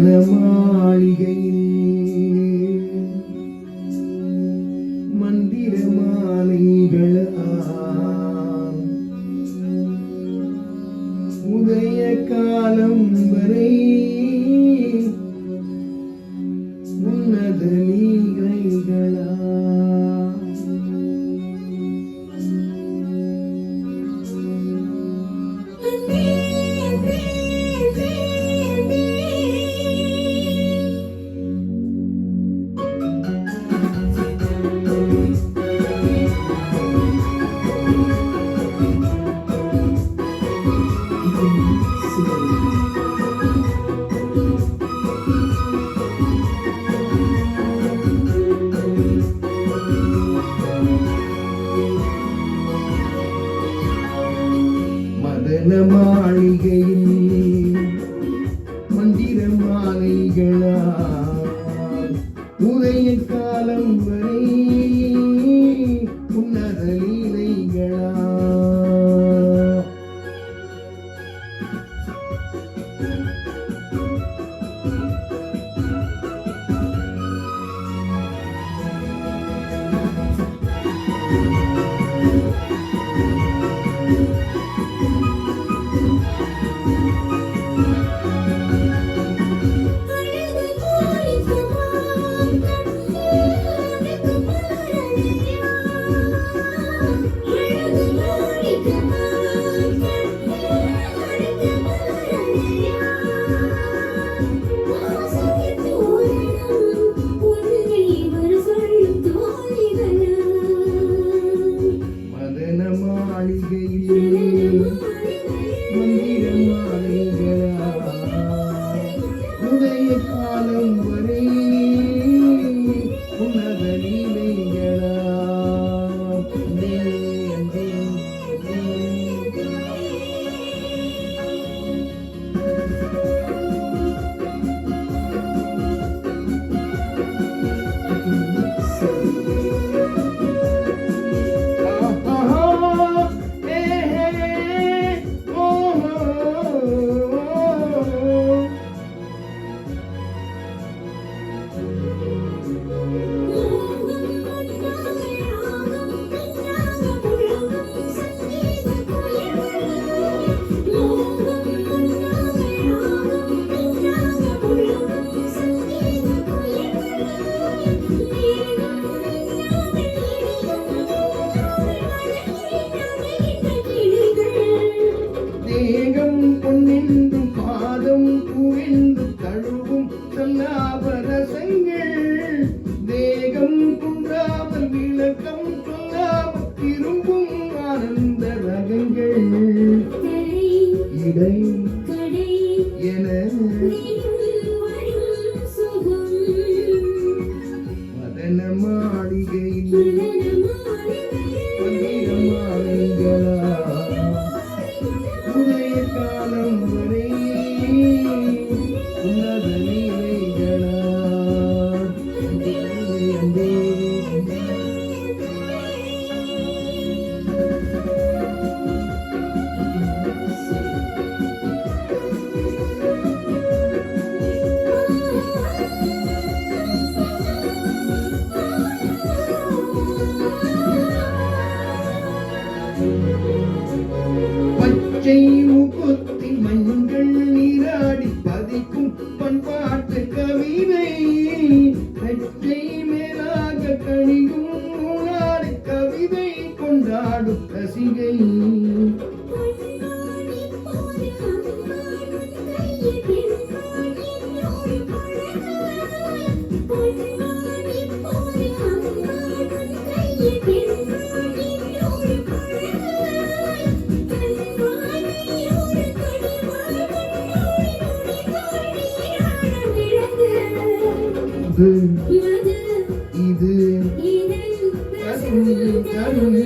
மதன மாளிகையில் மந்திர மாலைகளால் உதய காலம் வரை உன்னத நீகைகளா மதன மாளிகையில் மந்திர மாலைகளால் உதய காலம் வரை உன்னத லீலைகளா உதய காலம் வரை உன்னத லீலைகளா தேகம் பொன்னென்றும் பாதம் பூவென்று தழுவும் சொல்லாபரசங்கள் தேகம் குன்றாமல் விளக்கம் சொல்லாமல் திரும்பும் ஆனந்த ரகங்கள் இடை என மதன மாளிகையில் மந்திர மாலைகளா உதய காலம் வரை உன்னத லீலைகளா பச்சை முகத்தி மஞ்சள் நீராடி பதிக்கும் பண்பாட்டு கவிதை பச்சை மேலாக கணியும் நூலாடி கவிதை கொண்டாடும் ரசிகை இது கருணை